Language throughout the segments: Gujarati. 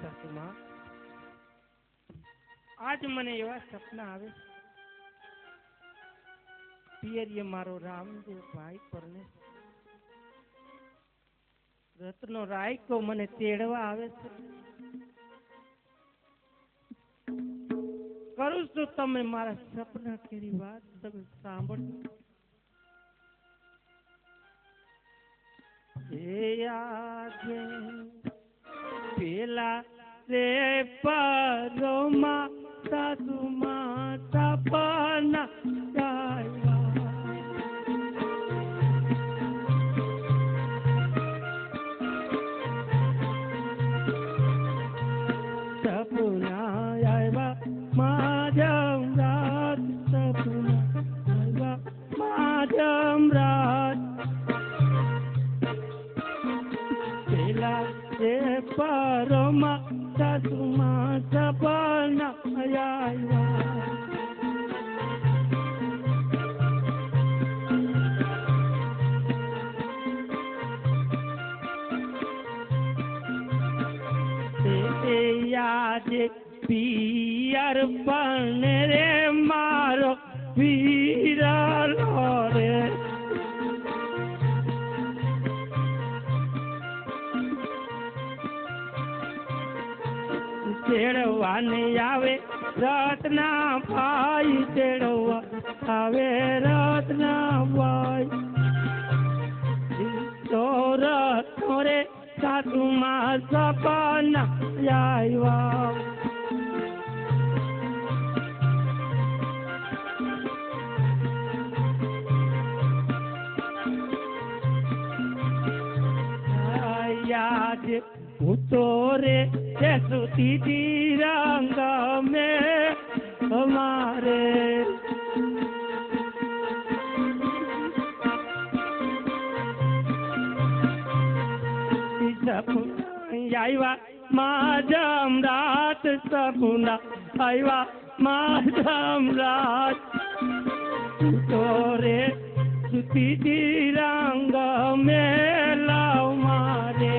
સાસુમાં આજ મને એવા સપના આવે પિયરીએ મારો રામદેવ ભાઈ પરને રત્નો રાયકો મને તેડવા આવે છે. કરું છું તમે મારા સપના કેરી વાત તમે સાંભળો. આજે પેલા રે પરોમાં સાસુમાં સપના પરોમાં સાસુમાં સપના આજે પિયર પણ રે મારો વીરલો રે તેડવાને આવે રત્ના ભાઈ તેડવા આવે રત્ના ભાઈ તો રત્નો રે સાસુમાં સપના આવ્યા. ઉતોરે સુતી રંગ में हमारे सपना माधम रात सपना आया माधम रात तोरे सुती रंग में लाओ मारे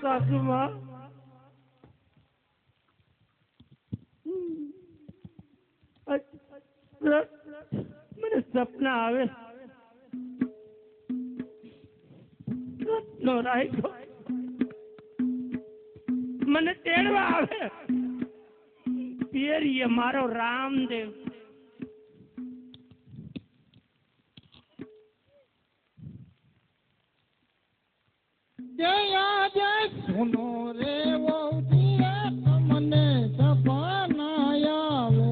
સાસુમાં મને સપના આવે નો રાયકો મને તેડવા આવે પિયરીએ મારો રામદેવ સુનો રે મને સપના આવે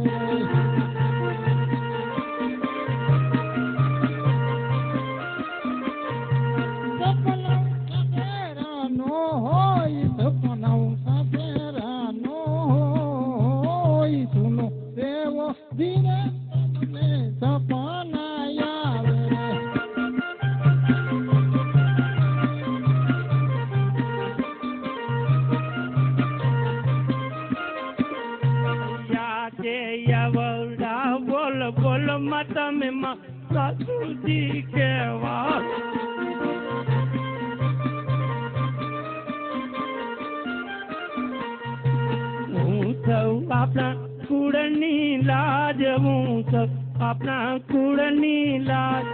સપના સફેરા નો હોય સપના સફેરા નો હોય સુનો રેવો ધીરે મને સપના આવે બોલ માતા મેં માં સાસુજી કેવા હું સૌ આપણા કુળની લાજ હું સૌ આપણા કુળની લાજ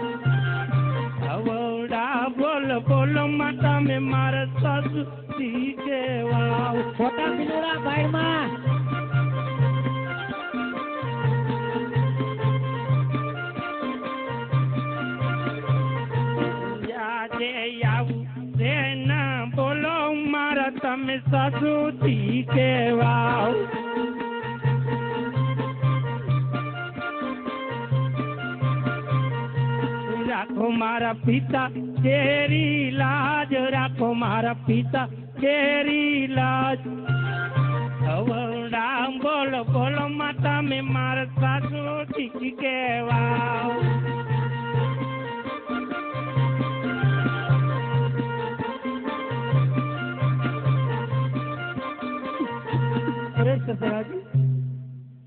અવડા બોલ માતા મેં મારા સાસુજી કેવા ખોટા પીલુડા બાયમાં બોલો મારા તમે સાસુજી કેવા રાખો મારા પિતા કેરી લાજ રાખો મારા પિતા કેરી લાજ બોલો માતા મેં મારા સાસુજી કેવા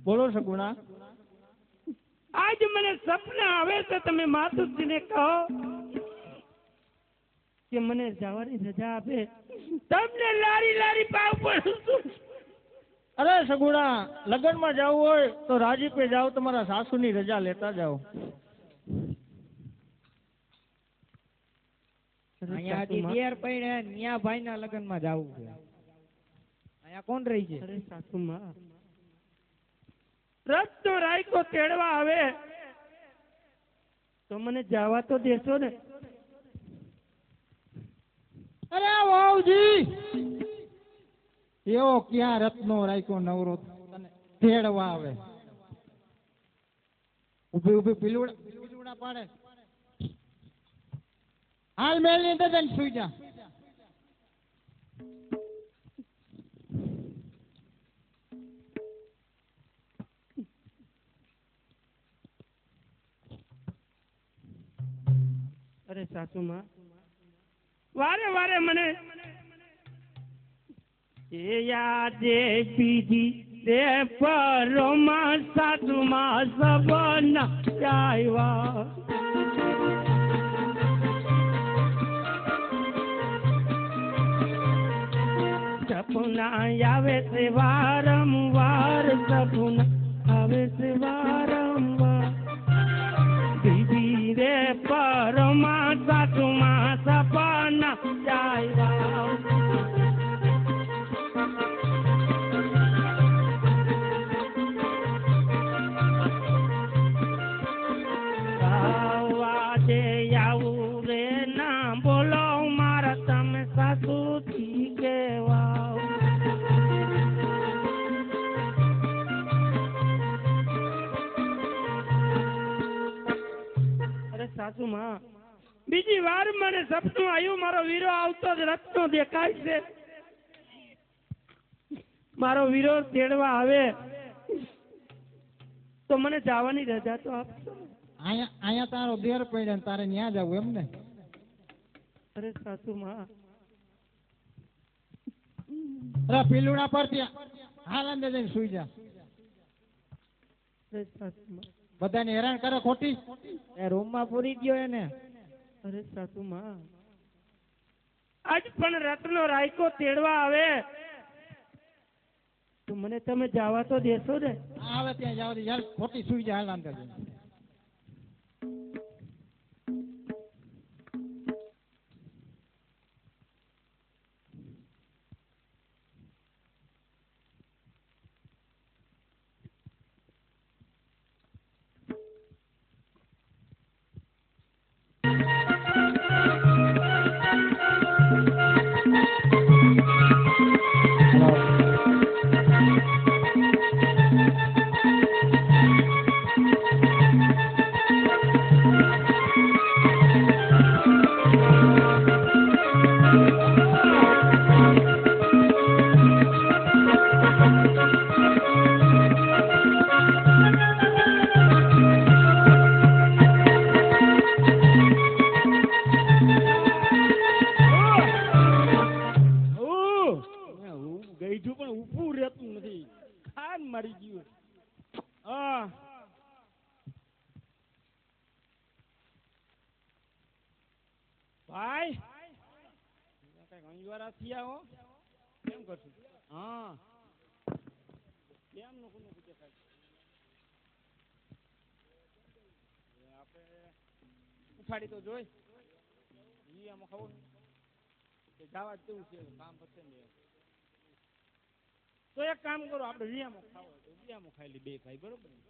બોલો સગુણા. આજ મને સપના આવે છે, તમે માતુજીને કહો કે મને જવાની રજા આપે. તમને લારી લારી પાવ પડું છું. અરે સગુણા, લગ્નમાં જવું હોય તો રાજીપે જાઓ, તમારા સાસુની રજા લેતા જાઓ. અહીંયાથી દેર પડે ન્યા ભાઈના લગ્નમાં જાવું છે. અહીંયા કોણ રહી છે? અરે સાસુમાં, રથનો રાયકો તેડવા આવે તો મને જવા તો દેશો ને? અરે વાવજી, એવો ક્યાં રત્નો રાખ્યો નવરો તને તેડવા આવે? ઉભી ઉભી પીલુડા પાડે. હાલ મેલ ની અંદર જઈને સુઈ જા. અરે સાસુમાં, વારે વારે મને એ યાદે બીજી તે પરોમાં સાસુમાં સબના આવ્યા. સપના આવે છે વારંવાર, સપના આવે છે વારંવાર. બીજી રે પરોમાં સાસુમાં સપના આવ્યા. આવું રે ના બોલો મારા, તમે સાસુથી કેવા. અરે સાસુમાં, બીજી વાર મને સપનું આવ્યું, મારો વીરો આવતો જ રથનો દેખાય છે. મારો વીરો તેડવા આવે તો મને જવાની રજા તો આપશો. અહીંયા તારો દેર પડ્યો ને તારે ન્યા જવું એમ ને? અરે સાસુમાં, અરે પીલુડા પર ત્યાં હાલ અંદર જઈને સુઈ જા. અરે સાસુમાં, બધાને હેરાન કરે ખોટી. એ રૂમમાં પૂરી ગયો એને. અરે સાસુમાં, આજ પણ રથનો રાયકો તેડવા આવે તો મને તમે જવા તો દેશો ને? આવે ત્યાં જાવ દે યાર, ખોટી સુઈ જા હાલ અંદર જઈને. ભાઈ કઈ ઘણીવાર થયા હો, કેમ કરશું? હા, કેમ નું દેખાય? આપણે ઉઠાડી તો જોઈ આમાં ખબર જવા જ તેવું છે, કામ પડશે ને. તો એક કામ કરો, આપણે વિયામો ખાવો તો વિયામો ખાઈ લી, બે ખાઈ, બરોબર ને?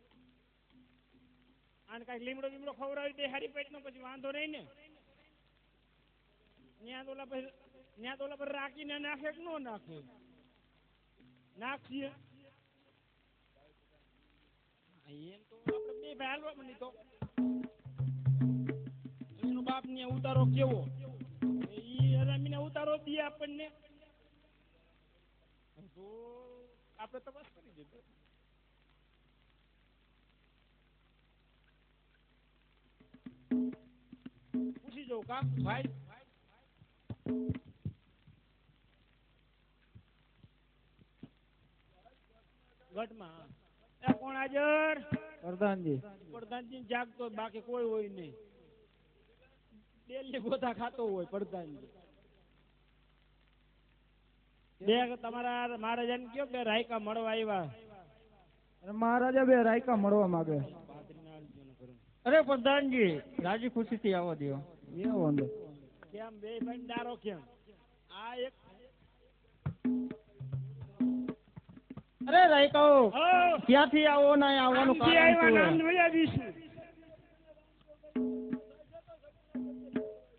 આને કઈક લીમડો લીમડો ખવડાવી દે હારી પેટ નો, પછી વાંધો નહીં ને. ન્યા તો ઓલા પર રાખીને નાખે કે નો નાખે? નાખીએ એમ તો આપણે બે ભાઈ હાલવા મળી તો એનો બાપ ને ઉતારો કેવો ઈ હરામીને ઉતારો દે આપણને તો આપણે તપાસ કરી દે. પૂછી જાઉં કા ભાઈ? ગઢમાં એ કોણ હાજર? પ્રધાનજી. પ્રધાનજી જાગતો હોય, બાકી કોઈ હોય નહીં. ડેલી ગોતા ખાતો હોય પ્રધાનજી. બે તમારા મહારાજાને કયો કે રાયકા મળવા આવ્યા. મહારાજા બે રાયકા મળવા માંગે. અરે પ્રધાનજી રાજી ખુશીથી આવવા દો. એવો અંદર કેમ બે ભંડારો કેમ? આ એક અરે રાયકાઓ હો, ક્યાંથી આવો ને અહીંયા આવવાનું આમથી કારણ આવ્યા શું ને છે? આમ વયા જઈશું.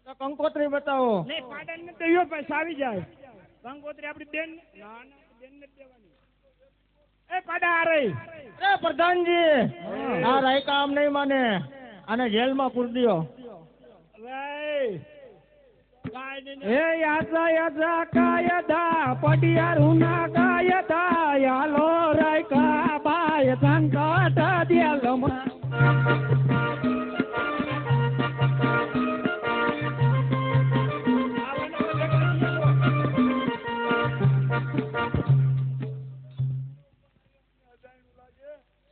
તો કંકોત્રી બતાવો. નહીં પાટણ ને તો યો પૈસા આવી જાય. કંકોત્રી આપડી બેન ના ના બેન ને દેવાની. એ પાડા આ રહી. અરે પ્રધાનજી આ રાયકા આમ નહીં માને, આને જેલમાં પૂરી દો. કાંઈ નહીં. હે યાત્રા યાત્રા કાયદા પડિયાર હુના કાયદા યાલો રાયકા બાય સંકટ દિયલમાં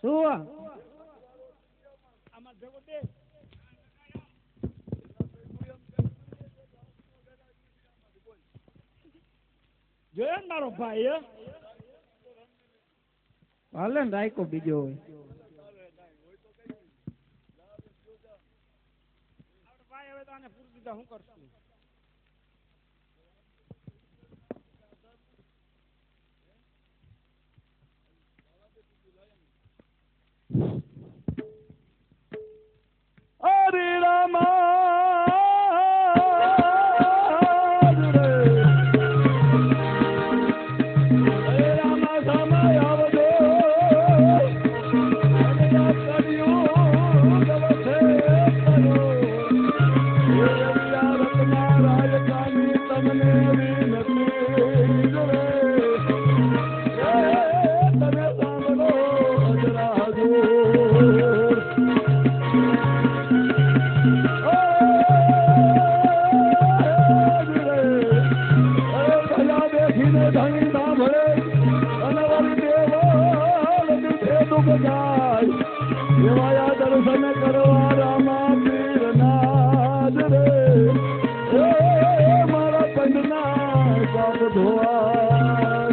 શું આમાં ભેગો દે. જોયો ને મારો ભાઈ હે? હાલે ને રાયકો બીજો હોય. આપણો ભાઈ હવે તો આને પૂરી દીધા હું કરશું? હરે રામા દર્શન કરવા રામા પીર નાદ રે મારા પંડના પાપ ધોવા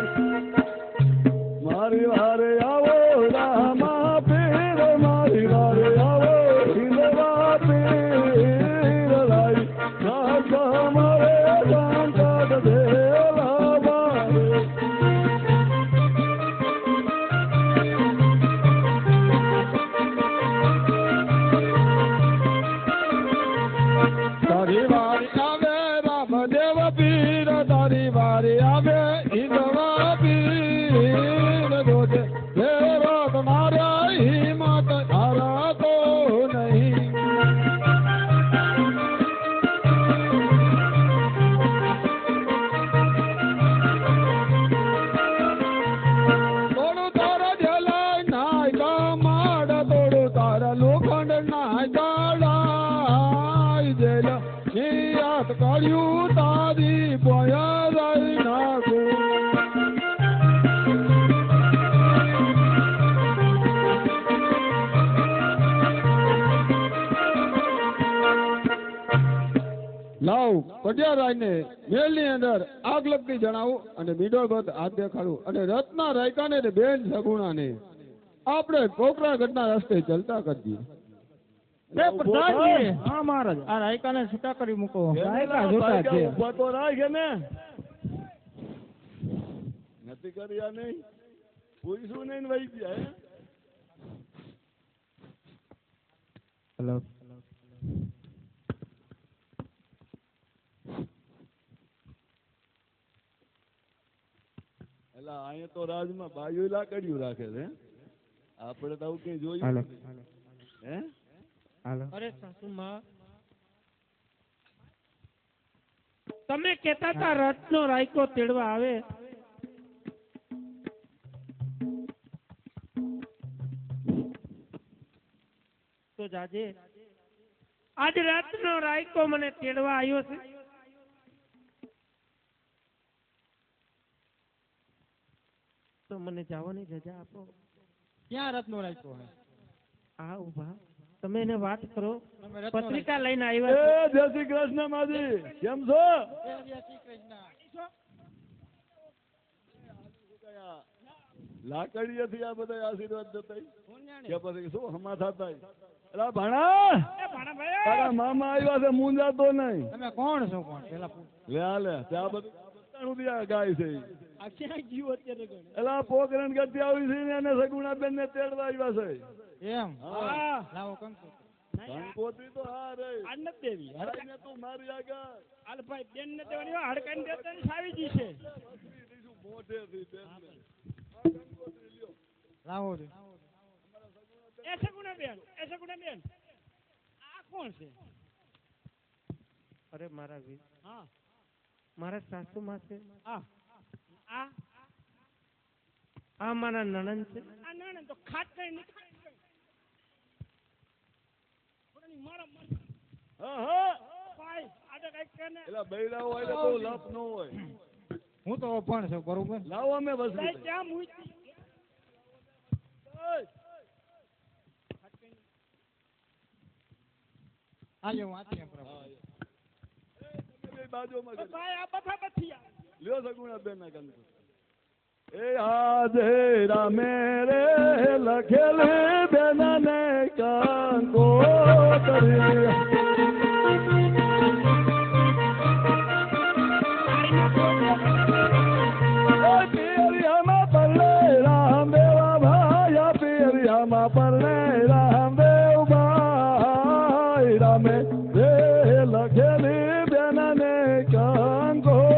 મારી વારે આવો રામા પીર મારી વારે આવો હિલવા પીર રાઈ રાજા મારે સંકટ દેવા બારે તારી વારી આવે રામદેવ પીર તારી વારી આવે હિંદવા પીર જોજે દેવો તમારા હિંમત હારા તો નહીં તોડું તારા જલાય નાય કામાડ તોડું તારા લોખંડ નાય કાળાય જેલ યાદ કાઢ્યું તારી પોયા જાય નાખું લાવ પટિયારાયને મેલની અંદર આગ લગતી જણાવું અને મીડો ગત હાથ દેખાડું અને રત્ના રાયકાને ને બેન સગુણાને આપણે કોકરાગઢના રસ્તે ચલતા કરી દઈએ. પ્રધાનજી હા મહારાજ આ રાયકાને છૂટા કરી મૂકો. રાયકા જોતા છે ઉભા તો રાખે ને નથી કર્યા નહીં પૂછ્યું નહીં વહી ગયા હે? હેલો એટલે અહીંયા તો રાજમાં બાયું લાકડિયું રાખે છે આપણે તો આવું કઈ જોયું હાલો નથી. હે હાલો અરે સાસુમાં તમે કેતા હતા રથનો રાયકો તેડવા આવે તો જાજે આજ રથનો રાયકો મને તેડવા આવ્યો છે. તો મને જવાની રજા આપો. ક્યાં રત્નો રાખ્યો હે આ ઉભા તમે એને વાત કરો તમે રત્નો પત્રિકા લઈને આવ્યા છો. એ જય શ્રી કૃષ્ણ માજી, કેમ છો? લાકડીએથી આ બધા આશીર્વાદ જતા કે પછી શું હમા થતા? અલા ભાણા, એ ભાણાભાઈ તારા મામા આવ્યા છે, મૂંઝાતો નહીં. તમે કોણ છો કોણ પેલા લે આ લે ત્યાં બધું સુધી આ ગાય છે. આ ક્યાં ગયું અત્યારે ગણ? એલા પોકરણ ગતિ આવી છે ને એને સગુણાબેન ને તેડવા આવ્યા છે. એમ હા લાવો કંકુ કંકોત્રી તો હા રે આ નથી દેવી હરાઈને તું મારી આગળ હાલ ભાઈ બેન ને દેવાની હોય, હડકાઈને દેતા ને સાવીજી છે. મોઢેથી બેનને. લાવો છે એ સગુણા બેન આ કોણ છે? અરે મારા વીર હા મારા સાસુમાં છે, હા આ આ મારા નણંદ છે. આ નાના તો ખાટ કરીને મારા હા હા ભાઈ આ તો કઈક કે ને એલા બૈરાઓ હોય તો બહુ લપ ન હોય. હું તો પણ છું બરોબર લાવો અમે વસી ભાઈ ક્યાં મૂકી આજે હું આથી બાજુમાં કરી. ભાઈ આ બધા બથી લ્યો સગુણા બેન ના કંકુ. એ આજે રામે રે લખેલી બેન ને કંકોત્રી. પરલે રામદેવ ભાઈ રામે રે લખેલી બેન ને કંકોત્રી.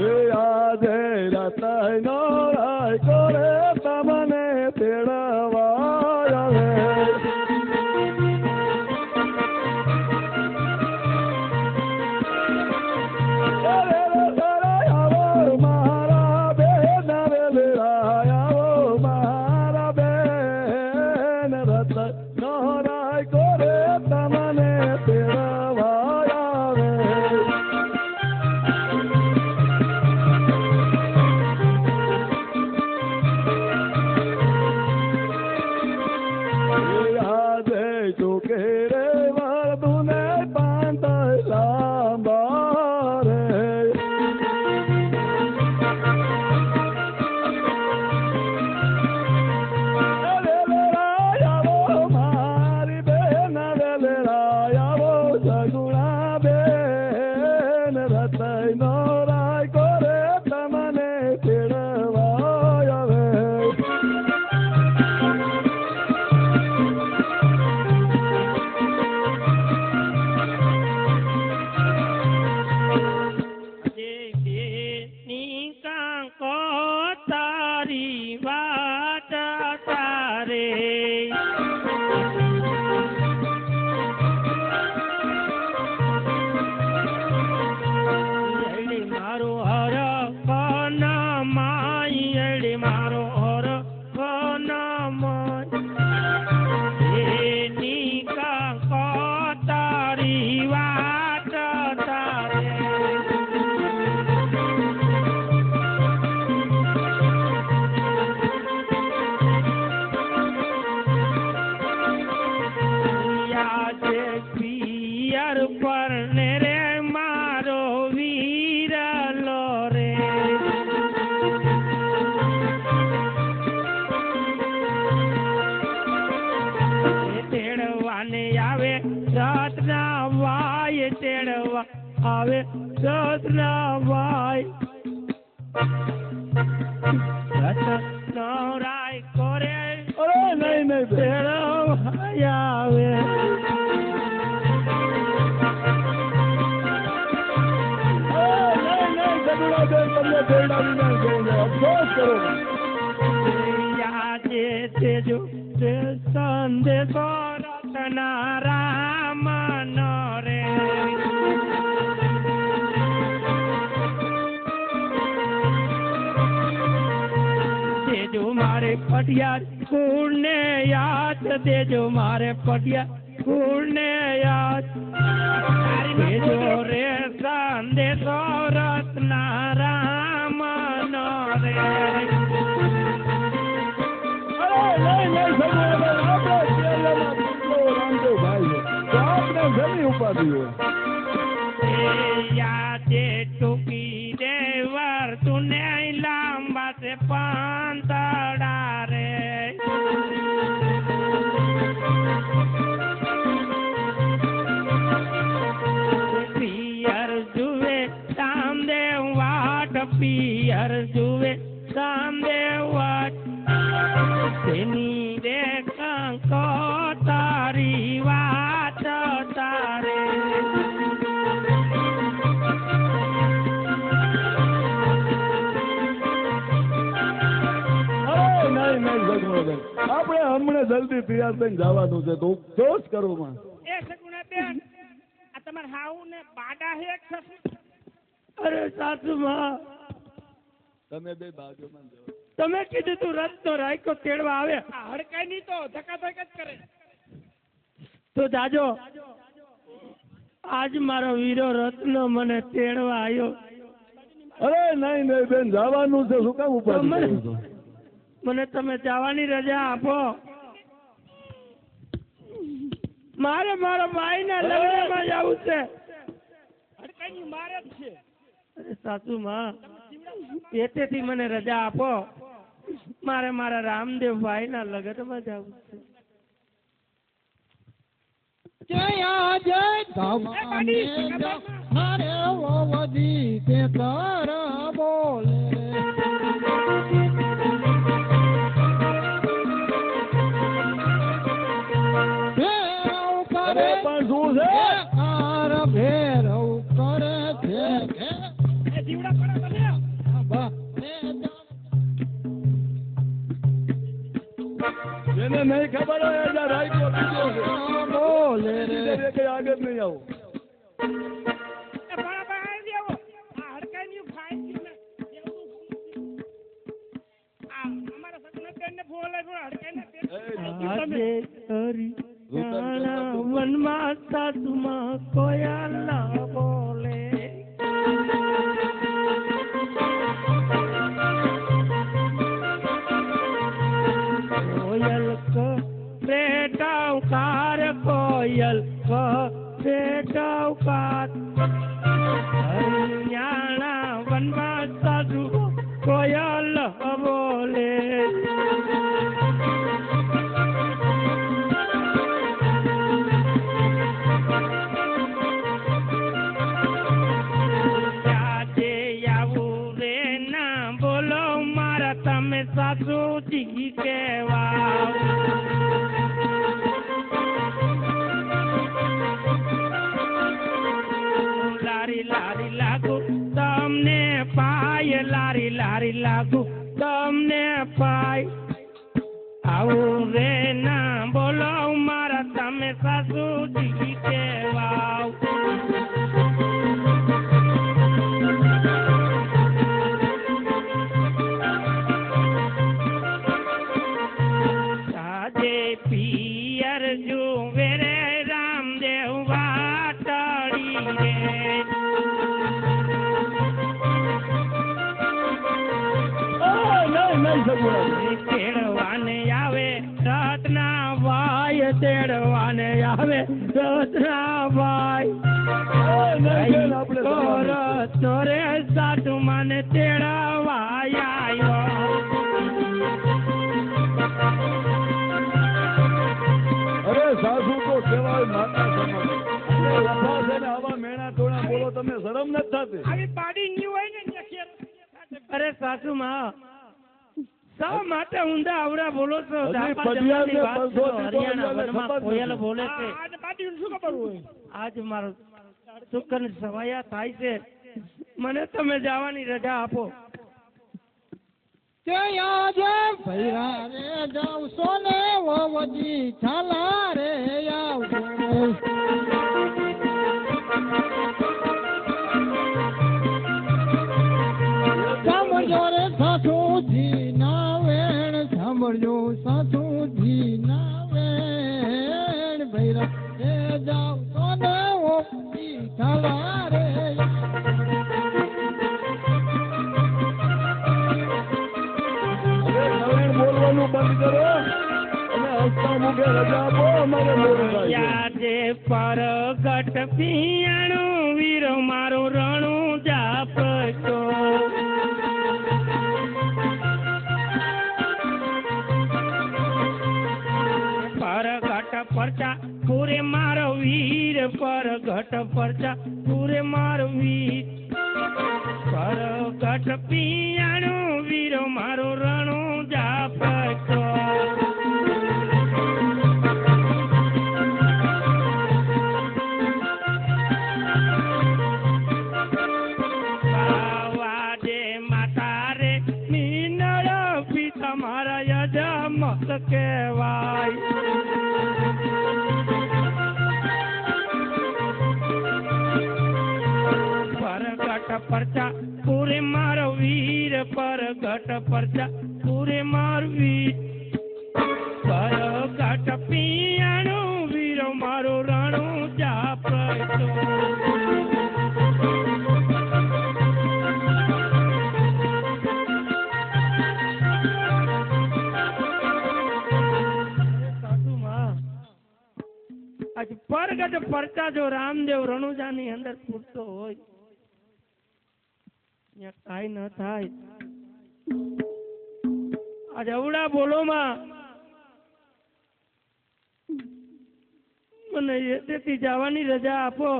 એ આજે રતનો રાયકો રે તમને તેડવા આવે. આવે રત્નાભાઈ રત્નરાય કોરે અરે નહીં તેડવાઈ આવે તમને તેડાવીને જઈને અફસોસ કરો. આજે તેજો તે સંદેશો રત્ના રામ નો રે દેજો મારે પટિયાર કુળ ને યાદ દેજો મારે પટિયાર કુળ ને યાદ શેની ઉપાધિ હોય? યાદે ટૂંકી દેવર તુને લાંબા છે પાંતડા રે પિયર જુએ રામદેવ વાટ પિયર જુએ રામદેવ વાટ તેની રે કંકો તારી વાત તારે નહીં સગુણાબેન, આપણે હમણાં જલ્દી તૈયાર થઈને જવાનું છે. તો જોશ કરું માં એ સગુણાબેન, આ તમારા હાઉ ને બાડા હેક થશે. અરે સાસુમાં તમે બે બાજુમાં જાઓ. તમે કીધું તું રથનો રાયકો તેડવા આવે આ હડકાઈ ની તો ધકાધક જ કરે. તો જાજો આજ મારો વીરો રત્નો મને તેડવા આવ્યો. અરે નહીં બેન, જવાનું છે. શું કામ ઉપાધિ કરો છો? મને તમે જવાની રજા આપો. મારે મારા ભાઈના લગ્નમાં જવું છે. હડકાઈ ની મારે જ છે. અરે સાસુમાં એતેથી મને રજા આપો. મારે મારા રામદેવ ભાઈના લગ્નમાં જવું છે. અરે પણ શું છે? એ જીવડા પડે તમે. જેને નહીં ખબર હોય એના રાયકો બીજો છે. બોલે રે કઈ આગળ નહીં આવું. એ બરાબર આવી આવો. આ હડકાઈ ની ફાઈલ છે ને આ અમારા સગુણાબેન ને ફોન લાગ્યો હડકાઈ ને આજે હરી જાણા વનમાં સાસુમાં કોયા ના બોલે. કોયલ બેટાવકાર કોયલ બેટાવકાર હરિયાણા વનમાં સાસુ કોયલ બોલે. તમે સાસુજી કેવા લારી લારી લાગુ તમને પાય લારી લારી લાગુ તમને પાય આવું રે ના બોલો મારા તમે સાસુજી કેવા. પિયર જુવે રે રામદેવ વાટડી રે તેડવાને આવે રત્ના ભાઈ તેડવાને આવે રત્ના ભાઈ રત્નો રે સાધુ મને તેડવા આવ્યો. અરે સાસુ તો કહેવાય માતા સમાન. લફા છે ને આવા મેણા ટોણા બોલો, તમે શરમ નથી થતી? આવી પાડી ની હોય ને અરે સાસુમાં શા માટે ઊંધા આવડા બોલો છો? હજી પટિયાળને બસો હરિયાણા વનમાં કોયલ બોલે છે. આજ પાડી શું ખબર હોય? આજ મારો સુકન સવાયા થાય છે. મને તમે જવાની રજા આપો. ભૈરા રે જાવ સોને વજી છાલા રે આવજો. સાંભળજો રે સાસુજી ના વેણ, સાંભળજો સાસુજી ના વેણ. ભૈરા રે જાવ સોને વજી છાલા રે. બોલવાનું બંધ કરો અને હસતા મુખે રજા આપો. અમારે મોડું થાય છે. યાદે પર પરગટ પિયાણું વીરો મારો રણું જાપતો પરગટ પરચા પૂરે મારો વીર પરગટ પરચા પૂરે મારો વીર પરગટ પિયાણું વીરો મારો રણું જાપતો કહેવાય પરગટ પરચા પૂરે મારો વીર પરગટ પરચા પૂરે મારો વીર પરગટ પિયાણું વીરો મારો રણું જાપતો પરગટ પરચા જો રામદેવ રણુજાની અંદર ફૂટતો હોય ત્યાં કાંઈ ન થાય. આજે અવડા બોલોમાં મને એથી જવાની રજા આપો.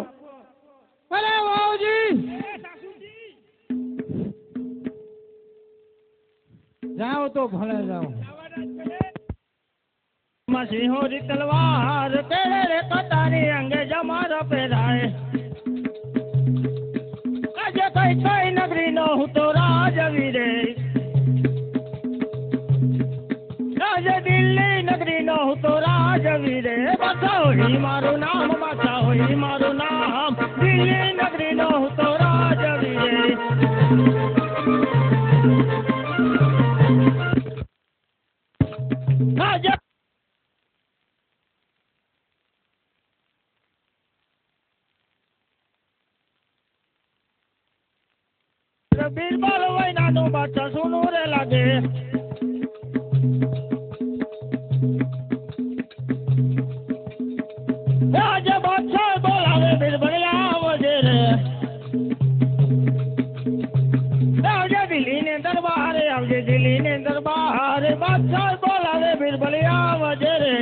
અરે વાવજી જાઓ તો ભલે જાઓ. સિંહોરી તલવાર તેરે રે કતારી અંગે જમાર પહેરાય આજે કઈ કઈ નગરી નો હું તો રાજવીરે આજે દિલ્હી નગરી નો હું તો રાજવીરે બચાવો મારું નામ બચાવો મારું નામ દિલ્હી નગરી નો હું તો રાજવીરે આજે બીરબલ વૈનાનું બાદશાહ સુનું રે લાગે આજે બાદશાહ બોલાવે બીરબલ આવજે રે આવજે દિલ્હી ને દરબારે આવજે દિલ્હી ને દરબારે બાદશાહ બોલાવે બીરબલ આવજે રે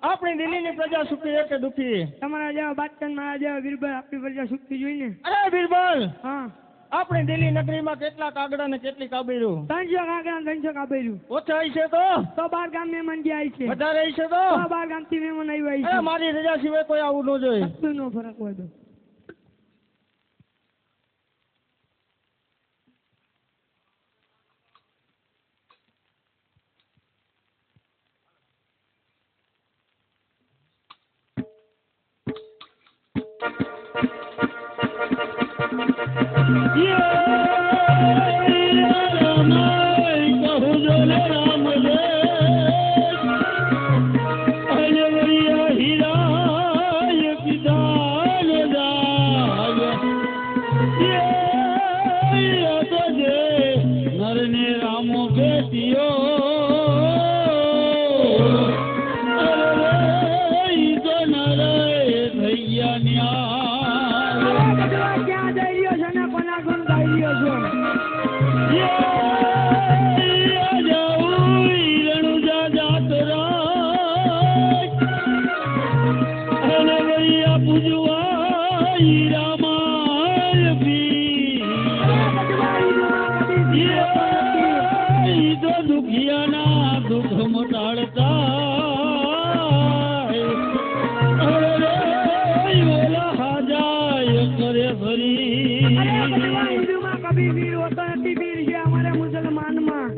આપણી દિલ્હીની પ્રજા સુખી કે દુખી? તમારા જેવા બાદશાહ મારા જેવા બીરબલ આપણી પ્રજા સુખી જોઈને. અરે બીરબલ, હા, આપણી દિલ્હી નગરીમાં કેટલા કાગડા ને કેટલી કાબેરું? 300 કાગડા 300 કાબેરું. ઓછા હશે તો 12 ગામ મહેમાન જે આવી છે. વધારે હશે તો 12 ગામ થી મહેમાન આવ્યા છે. મારી રજા સિવાય કોઈ આવું ન જોઈએ. કશું નો ફરક હોય તો ઈ તો દુખિયાના દુઃખ મટાડતા ઓલા હાજાય કરે ફરી હિન્દુમાં કભી વીર હોતા નથી, વીર છે અમારે મુસલમાનમાં.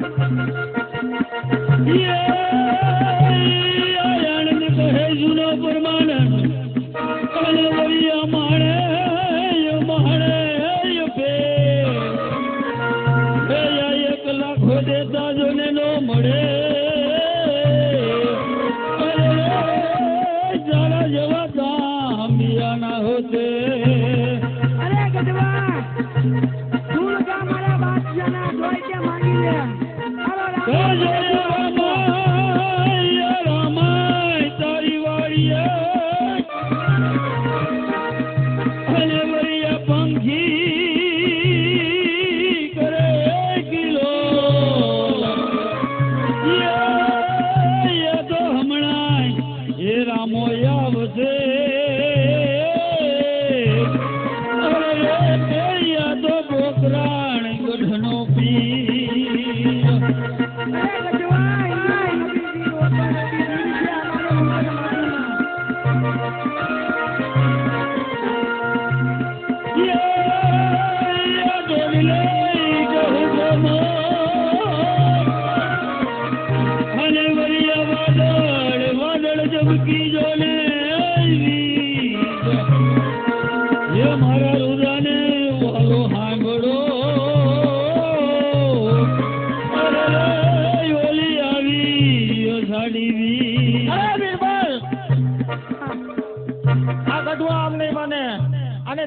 આયણને કહે જૂનો પરમાનંદ અને વરિયા માણે લાખો દેતા જોને નો મળે જાડા જેવા દામિયા ના હોતે. અરે ગજવા તું કા મારા બાદશાહના જોઈ કે માંગી લે. રામાય તારી વાળીએ અને વરિયા પંખી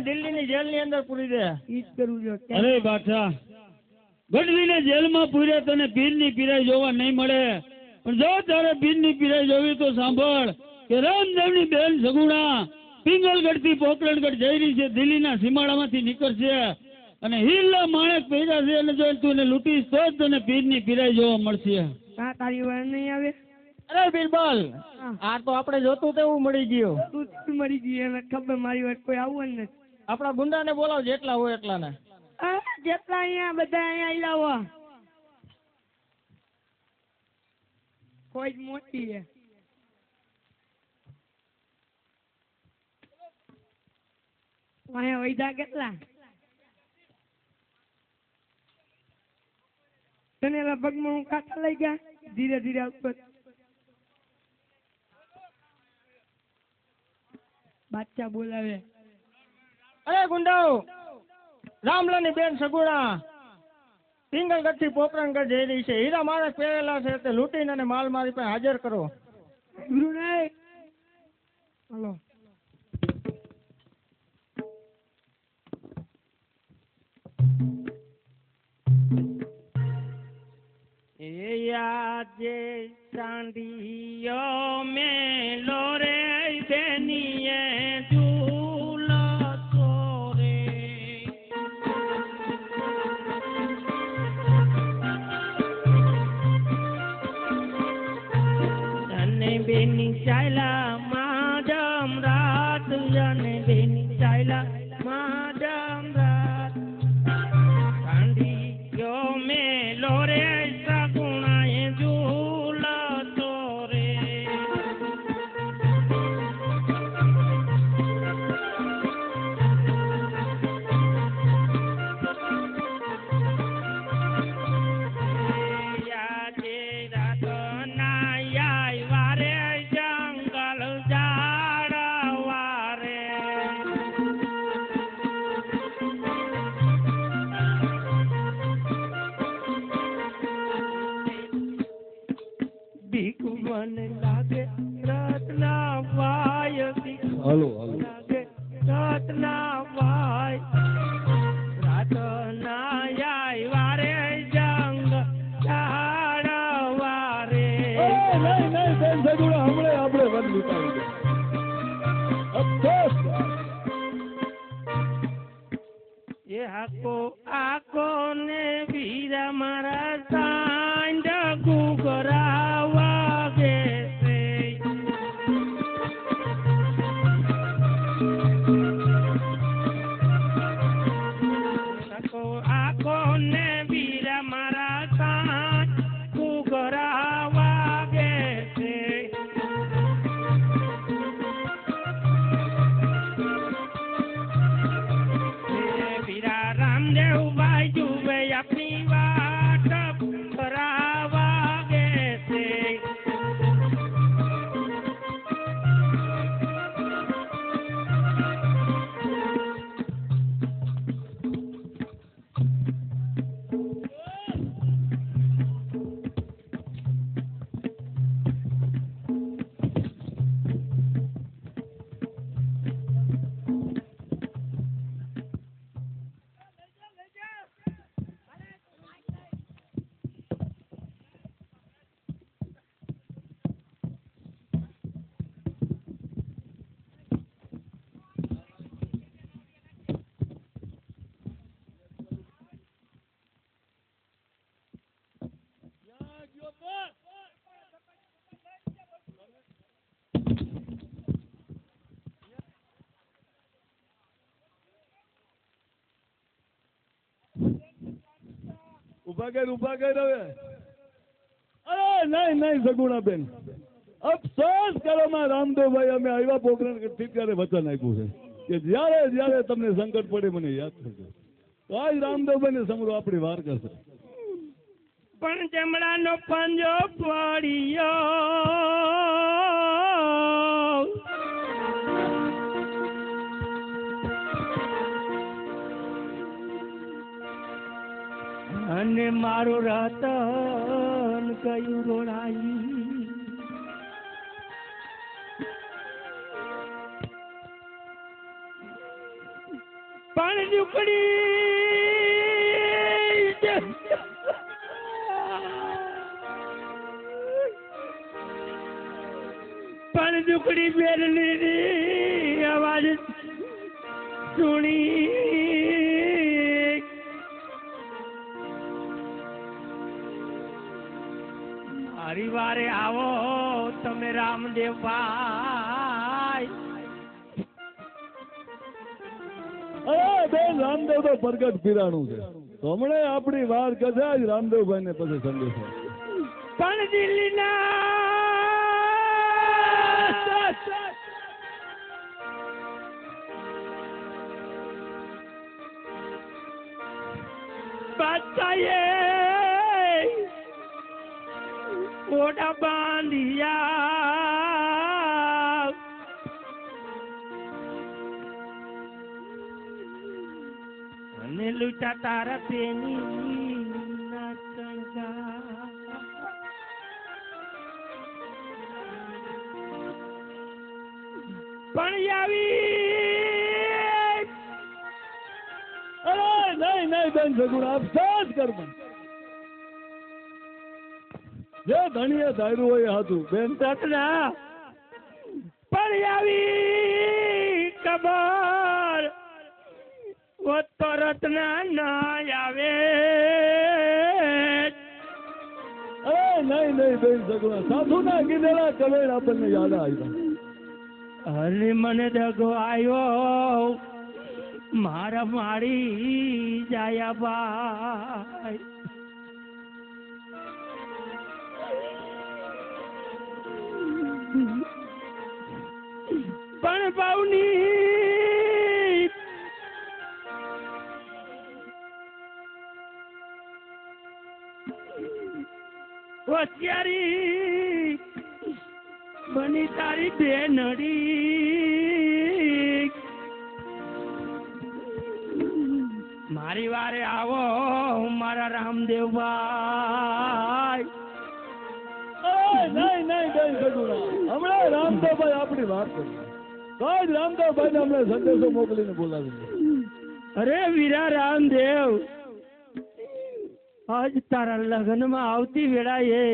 દિલ્હીની જેલની અંદર પૂરી દે. અરે બાદશાહ ગઢવીને જેલમાં પૂર્યા તને પીરની પીરાઈ જોવા નહીં મળે, પણ જો તારે પીરની પીરાઈ જોવી તો સાંભળ કે રામદેવની બેન સગુણા પિંગલગઢ થી પોકરણગઢ જઈ રહી છે, દિલ્હીના સીમાડામાંથી નીકળશે અને હિલ્લા માણેક પૈડા છે અને જો તું એને લૂંટીશ તો જ તને પીરની પીરાઈ જોવા મળશે. તારી વાર નહીં આવે. અરે બિરબલ આ તો આપણે જોતું તેવું મળી ગયું. તું મરી ગઈ એને ખબર, મારી વાત કોઈ આવવાનું નથી. આપણા ગુંડાને બોલાવ જેટલા હોય એટલાને. જેટલા અહીંયા બધા અહીંયા લાવો. કોઈ જ મોટી છે. અહીંયા વૈધા કેટલા તને પગમાં હું કાંઠા લઈ ગયા ધીરે ધીરે આવતો. બાદશાહ બોલાવે. અરે ગુંડાઓ રામલાની બેન સગુણા પિંગલગઢ થી પોકરણગઢ જઈ રહી છે, હીરા માણસ પહેરેલા છે તે લૂંટીને અને માલ મારી પાસે હાજર કરો. હલો આજે ચાંદીયો મેલો રે બેનીએ ઝૂલો ચોરે. અને બેની ચાલ્યા માધમ રાત, અને બેની ચાલ્યા માધમ રાત. ચાંદીયો મેલો રે હાલો હાલો રાતના ભાઈ રાતના વારે જંગ વારે. નહીં બેન સગુણા હમણે આપણે વન લૂંટાવી દે. એ આકો ને વીરા મારા સાંજ ગુગરાવા ગે છે. આકો ને વીરા આપની વાટ કરાવાગે છે. ઉભા કર હવે. અરે નહીં સગુણાબેન, અફસોસ કરો માં રામદેવભાઈ, અમે આવ્યા પ્રોગ્રામ ઠીક ત્યારે વચન આપ્યું છે કે જ્યારે તમને સંકટ પડે મને યાદ કરજો. તો આજ રામદેવભાઈ ને સમરો આપણી વાર કરશે. પણ જમણાનો પંજો પડ્યો અને મારું રતન કયું રોડાઈ. પણ ઝૂકડી પણ ઝૂકડી બેરલી અવાજ સુણી મારી વારે આવો તમે રામદેવભાઈ. અરે બેન, રામદેવ તો પ્રગટ પીરાણું છે, તો હમણાં આપણી વાર કરશે આજ રામદેવભાઈ ને પછી સંદેશો. પણ દિલ્હીના બાદશાહે ઓડા બાંધિયા અને લૂટા તારા પેની ના કંગા. પણ આવી અરે નહીં બેન સગુણા, અફસોસ કર. જે ધણીએ ધાર્યું હોય હાથું બેન. રત્ના પણ આવી ખબર તો રત્ના ના આવે. અરે નહીં બેન સગુણા, સાધુ ના કીધેલા કવેડ આપણને યાદ આવ્યા. અરે મને દગો આવ્યો મારા મારી જાયા ભાઈ. પણ ભાવની હોશિયારી બની તારી બેનડી. મારી વારે આવો મારા રામદેવભાઈ. નહીં બેન સગુણા, હમણાં રામદેવભાઈ આપણી વાત કરી. તો જ રામદેવભાઈ ને હમણાં સંદેશો મોકલીને બોલાવી. અરે વીરા રામદેવ, આજ તારા લગ્નમાં આવતી વેળાએ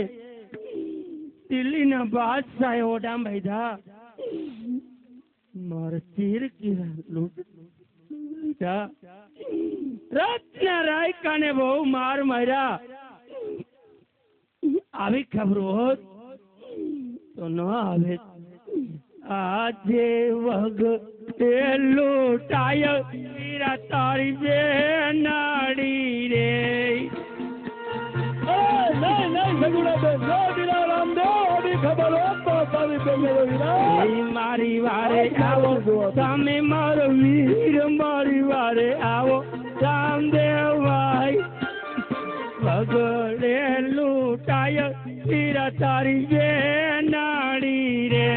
દિલ્હીના બાદશાહે ઓઢા બાંધ્યા. મારા ચીર લૂંટા રત્ના રાયકાને બહુ માર માર્યા. આવી ખબર હોત તો ન આવે. આજે વગ લૂંટાય વીરા તારી બે નાડી રે. મારી વારે આવો તમે મારો વીર, મારી વારે આવો રામદેવભાઈ. જાય વીરા તારી બે નાડી રે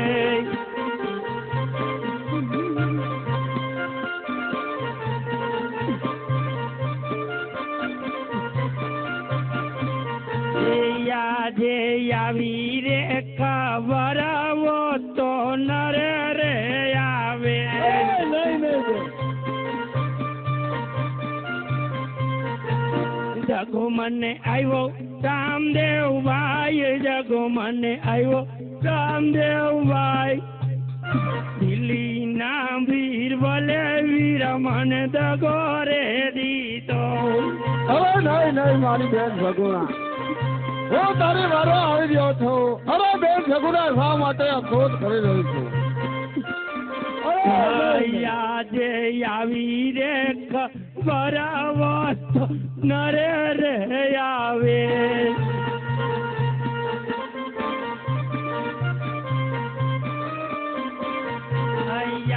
આજે આવી રે ખબર આવો તો નરે રે આવે નહીં જગો મને આવ્યો રામદેવ ભાઈ જગો મને આવ્યો રામદેવ ભાઈ દિલ્હી ના વીર બોલે વીર મને દગો રે દીધો હવે નહીં મારી બેન સગુણા હું તારી વારો આવી રહ્યો છું અરે બેન સગુણા શા માટે અફસોસ કરી રહી છું આજે આવી રે ખબર આવો તો નરે રે આવે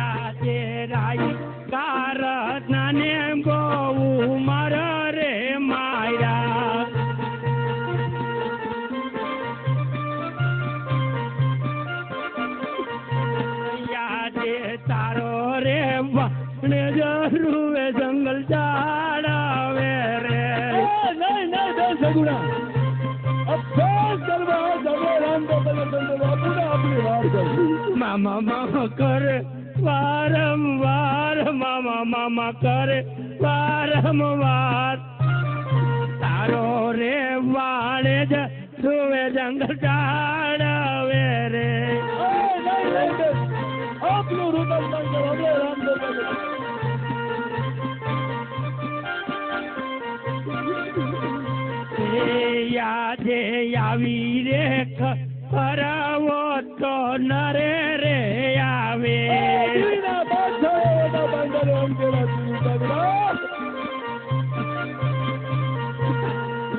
આજે રાઈ કારનાને બહુ મારા રે માયા તારો રે વણ જરૂર જંગલ જાડાવે રે નહીં બેન સગુણા અફસોસ કરવા જમે રામદેવ બાપુને આપણી વાર કરી મામા કરે વારંવાર મામા કરે વારંવાર તારો રે વાણે જ સુવે જંગલ જાડાવે રે આપનું રૂપન સંગ હવે રામદેવ આજે આવી રે ખરાવો તો નરે રે આવે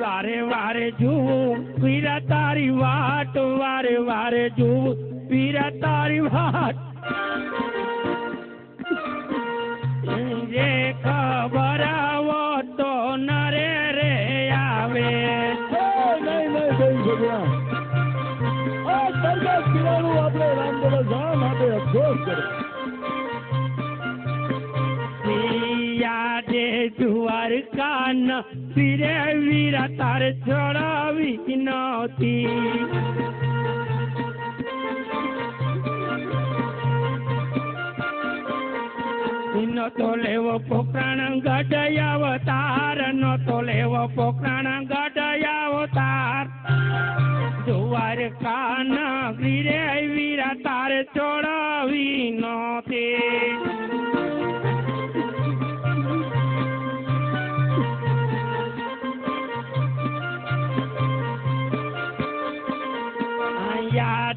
વારે વારે જોવું વીરા તારી વાટ વારે વારે જોવું વીરા તારી વાટ જે ખબર આવો તો નરે રે આવે આપણે રામદેવ શા માટે અફસોસ કરે આજે દ્વારકા ન ફીરે વીરા તારે છોડાવી નહોતી નો તો લેવો પોકરાણ ગઢ અવતાર નો તો લેવો પોકરાણ ગઢ અવતાર દ્વારકા ન ફીરે વીરા તારે છોડાવી નહોતી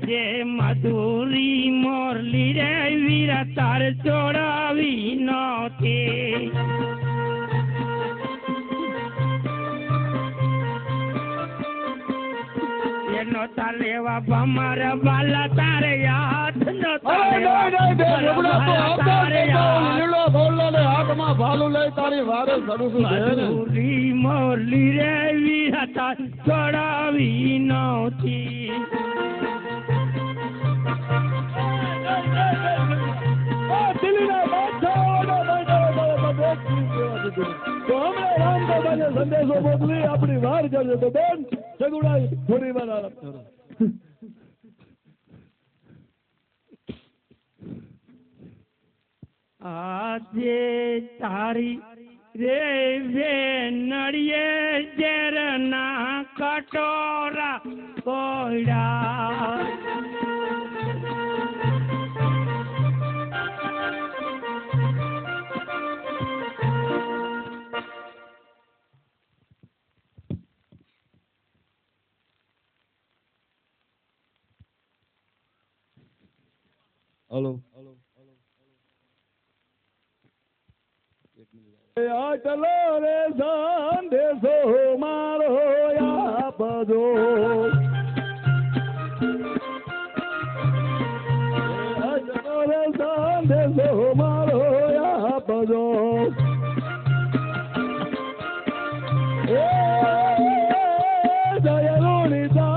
આજે મધુરી મોરલી રે વીરા તારે છોડાવી નહોતી એનો તાલેવા ભમર વાલા તારે યાદ નો હાથમાં ભાલું લઈ તારી વારે મધુરી મોરલી રે વીરા તારે છોડાવી નહોતી સંદેશો મોકલી આપણી વાર કરજો તો બેન સગુણા થોડી વાર આરામ કરો આજે તારી રે વે નડિયે ઝેર ના કટોરા કોયડા હલો ચલો રે સંદેશો મારો આપજો ચલો રે સંદેશો મારો આપજો જય રૂણી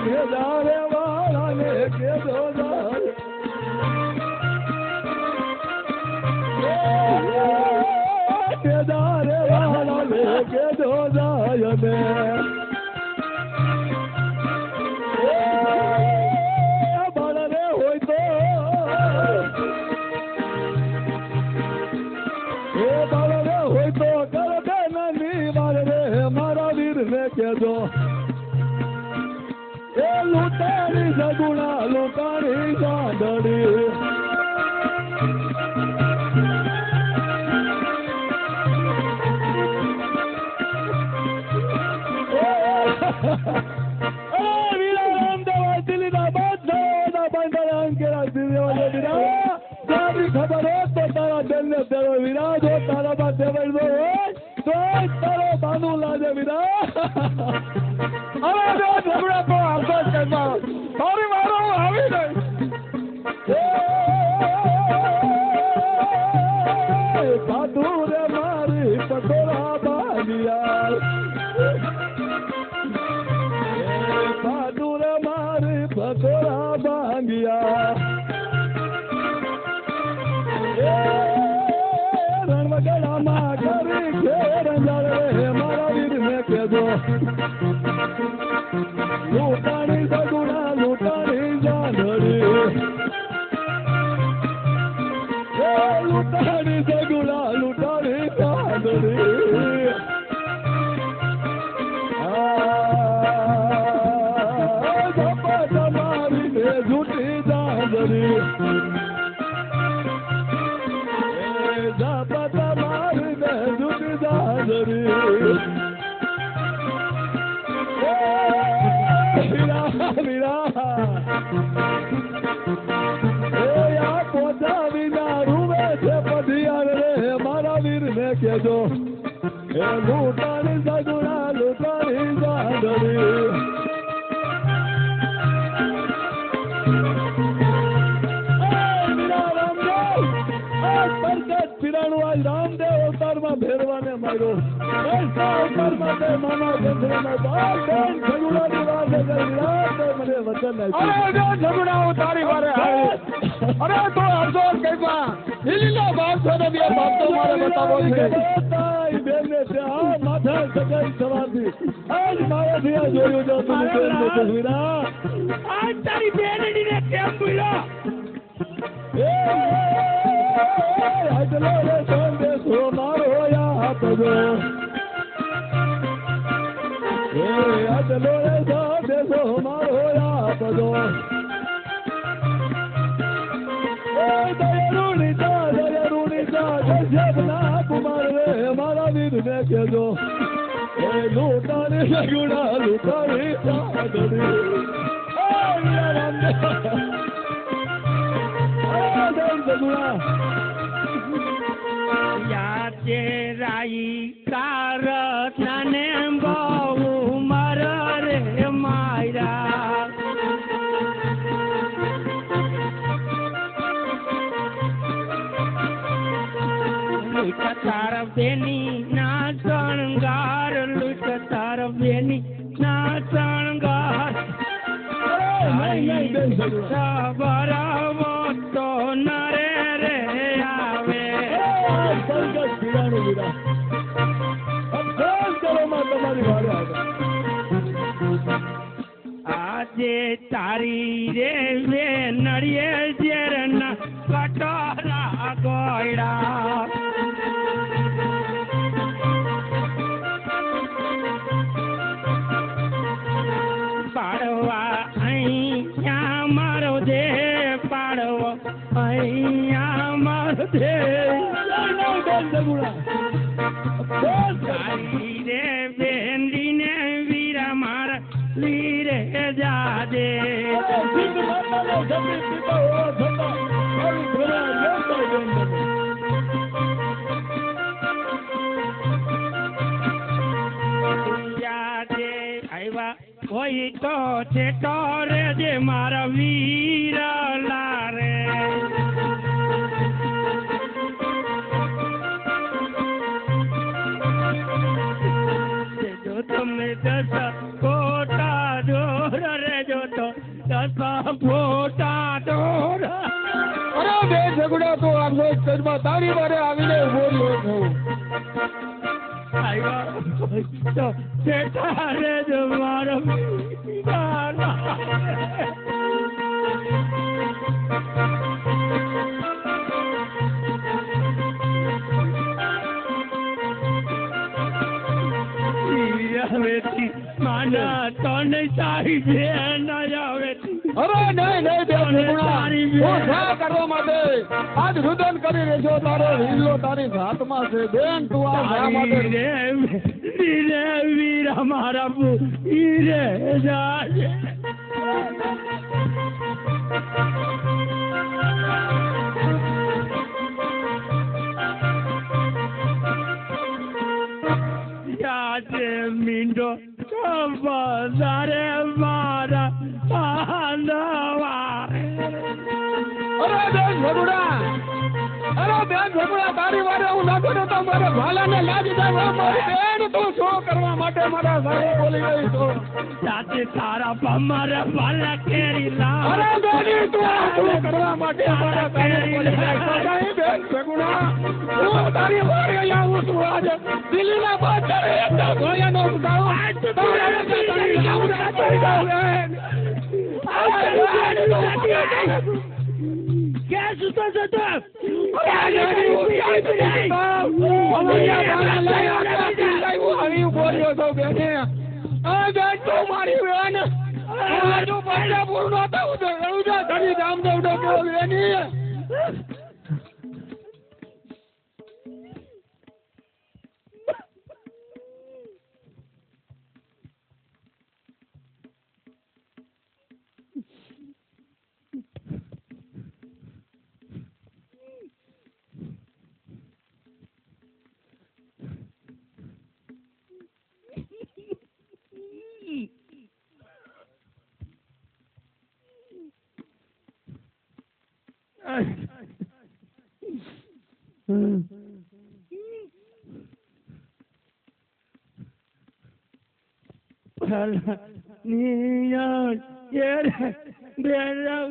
મેદારે વાળાને કેજો જાય મેદારે વાળાને કેજો જાય ને બાળરે હોય તો બાળરે હોય તો કરડે નાની બાળરે મારા વીરને કેજો એ લૂંટાણી સગુણા લૂંટાણી સાંદડી ખબર હો તો તારા બેન ને તેરો વિરાજ હો તારા બા દેવડ હોય તો તારો બાનુ લાજે વિરાજ અરે બે ઝઘડા તો આવતો જ કરવા થોડી વારો આવી ગઈ સાધુ રે મારી પટોળા બાંધિયા સાધુ રે મારી પટોળા બાંધિયા રણવગડામાં કરી ઘેર રે મારા વીર ને કેજો લૂંટાણી સગુણા લૂંટાણી જાંધળી લૂંટાણી સગુણા લૂંટાણી જાંધળી તમારી ને જૂઠી જાંધળી તમારી ને જૂઠી જાંધળી પોતા વિના રૂવે છે પધિયાર રે મારા વીર ને કેજો એ લૂંટાણી સગુણા લૂંટાણી જાંધળી પીરાણું આજ રામદેવ અવતારમાં ભેરવાને માર્યો અવતારમાં તે મામા ગંધરાના બાર બેન સગુણાની વાત કરી મને વચન અરે જો ઝઘડા હું તારી વારે આવી અરે તો અફસોસ કઈમાં દિલ્હીના બાપસો ને બે બાપતો મારે બતાવો છે બેન ને ત્યાં માથા સગાઈ સવારથી આજ મારાથી આ જોયું જો તમે બેન ને તસવીરા આજ તારી બેનડીને કેમ બોલ્યો આજલો રે સંદેશો મારો આપજો આજલો રે સંદેશો મારો આપજો દયારુણી જશબના કુમાર રે મારા વીર ને કેજો એ લૂંટાણી સગુણા લૂંટાણી સાંદડી યાદે રાઈ કારત નાને બહુ મર રે માયરા લૂટ તાર બેની ના શણગાર લૂટ તાર બેની ના શણગાર બરાવો તો નરે રે આવે આજે તારી રે વે નડિયે ઝેર ના કટોરા ગોયડા પાડવા અહીંયા મારો દે પાડવો અહીંયા મારો દે રે બેંદી ને વીરા મારા લીરે જાદે આવ્યા હોય તો છેટો રે જે મારા વીર લારે ફોટા ડોર અરે બે ઝઘડા તો આમ રોજ કરમાં તારી વારે આવીને ઉભો રહ્યો છું. તો બેટા રે જ મારો માના તને તારી બેન આવેતી. અરે નહીં નહીં બે ઝઘડા હું સા કરવા માટે આજ રુદન કરી રહ્યો તારો હિલ્લો તારી હાથમાં છે બેન તું આ શા માટે રે વીરા મારા રે જાજે જાજે મીંડો વધારે મારા પાનવા. અરે બેન ઝઘડા તારી વારે હું નાખું તો મારા ભાલાને લાગી જાય મારી બેન તું શું કરવા માટે મારા સારી બોલી ગઈ તો જાતે તારા મારા ભાલા કેરી લા. અરે બેની તું આ શું કરવા માટે મારા સારી બોલી ગઈ બેન ઝઘડા હું તારી વારે આવું છું આજે દિલ્હીના બાદશાહ એકદમ ભયાનો ઉતારો क्या सुतो सुतो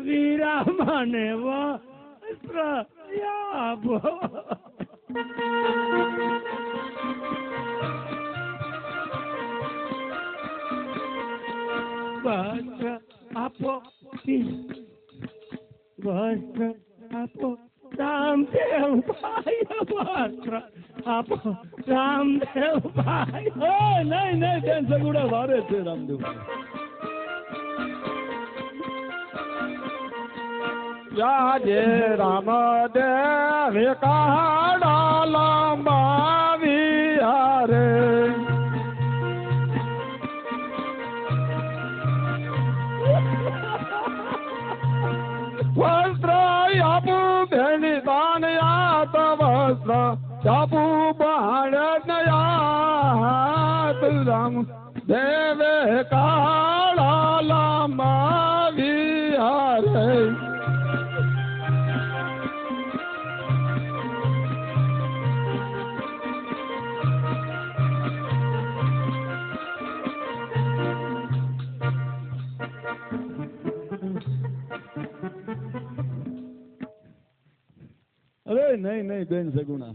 वीरा माने आपो वस्त्र आपो रामदेव भाई वस्त्र आपो रामदेव भाई. નહીં નહીં બેન ઝઘડા વારે છે રામદેવ. રાજે રામદેવ કાડા લાંબાવી હારે વસ્ત્ર આપું બેની દાન યાત વસ્ત્ર આપું બાણ નયાત રામ દેવે કાળા લાંબાવી હારે. અરે નહીં નહીં બેન ઝઘડા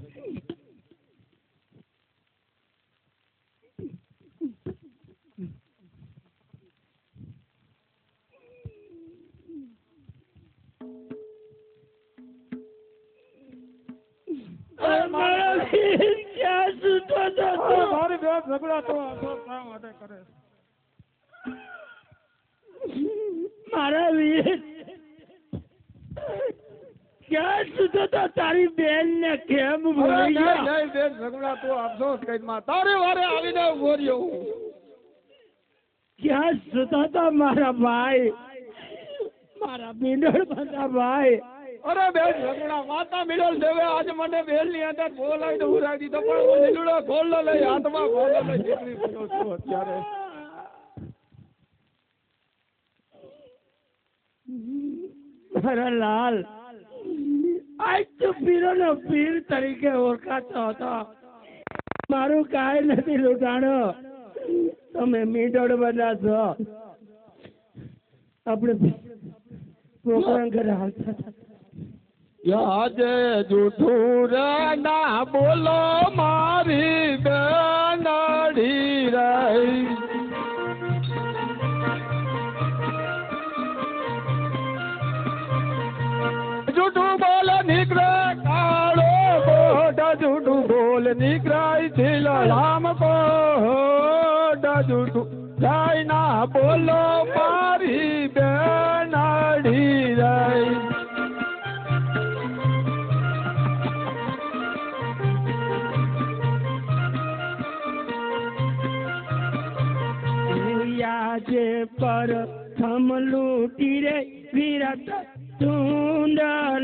મારી બેન ઝઘડા તો શા માટે કરે? મારા વીર ક્યાં સુધી તો તારી બેન ને કેમ ભૂલી ગયા? નહીં બેન ઝઘડા તું અફસોસ કરી તારી વારે આવીને ઉભો રહ્યો હું. ક્યાં સુધી તો મારા ભાઈ મારા બિંદળ બધા ભાઈ. અરે બેન ઝઘડા માતા મિડલ દેવે આજે મને બેલ ની અંદર બોલાવીને ઉરાવી દીધો પણ હું લીલુડો ખોલ્લો લઈ હાથમાં ખોલ્લો લઈ નીકળી ગયો છું અત્યારે. મારા લાલ આજ તો પીરો નો પીર તરીકે ઓળખાતો હતો. મારું કાંઈ નથી લૂંટાણો. તમે મીડળ બધા છો. આપણે પ્રોગ્રામ ઘરે હાલતા હતા. આજે જૂઠું રે ના બોલો મારી બેનડી રહી. જૂઠું બોલ નીકળે કાળો કોટ, જૂઠું બોલ નીકળાય છેલ રામ કોટ, જૂઠું જાય ના બોલો મારી બેનડી રહી. આજે પર થમ લૂટી રે વિરત ચુંડલડી.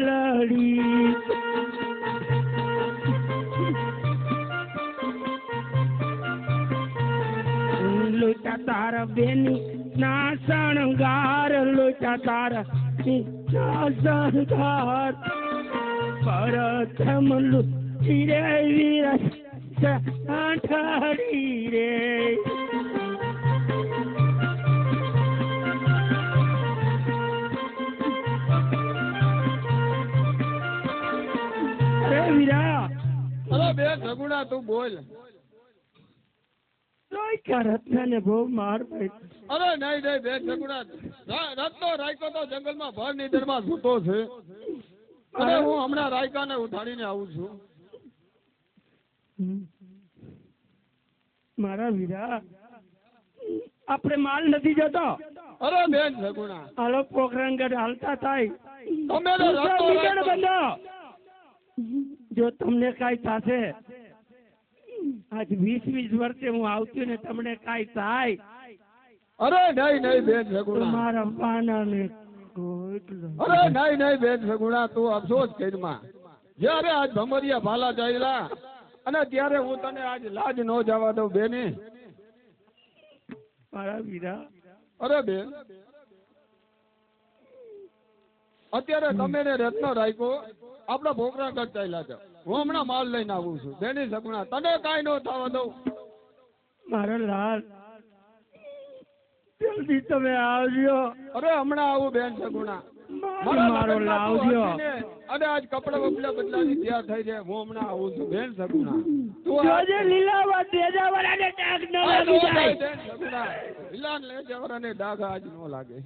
લૂટા તાર બેની ના શણગાર, લૂટા તાર ના શણગાર, પર થમ લૂટી રે વિરત ઠડી રે. વીરા અરે બેન સગુણા તું બોલ. રત્ન બહુ માર ભાઈ. અરે નહીં નહીં બેન સગુણા, રત્નો રાયકો તો જંગલમાં ભર નીંદરમાં સૂતો છે. અને હું હમણાં રાયકાને ઉઠાડીને આવું છું. મારા વીરા આપણે માલ નથી જતો. અરે બેન સગુણા, હાલો પ્રોગ્રામ ઘરે હાલતા થાય. તમે તો રત્નો રાયકો. જો તમને કઈ થશે, આજ 20 વર્ષે હું આવતી ને તમને કઈ થાય, અરે નહીં નહીં બેન સગુણા, મારા પાના ને અરે નહીં નહીં બેન સગુણા, તું અફસોસ કરીમાં. જયારે આજ ભમરિયા ભાલા ચાલ્યા અને ત્યારે હું તને આજ લાજ ન જવા દઉં બેની. મારા વીરા અરે બેન અત્યારે તમે ને રત્નો રાયકો આપડા ભોકરા કર ચાલ્યા છે. હું હમણાં માલ લઈને આવું છું બેની સગુણા, તને કાંઈ ન થવા દઉં. મારો લાલ જલ્દી તમે આવજો. અરે હમણાં આવું બેન સગુણા. મારો લાવજો. અને આજ કપડા બપડા બદલાની તૈયાર થઈ જાય. હું હમણાં આવું છું બેન સગુણા. તું જોજે લીલાવા તેજાવાળાને ડાઘ ન લાગી જાય. બેન સગુણા, લીલા ને તેજાવાળાને ડાઘ આજ ન લાગે.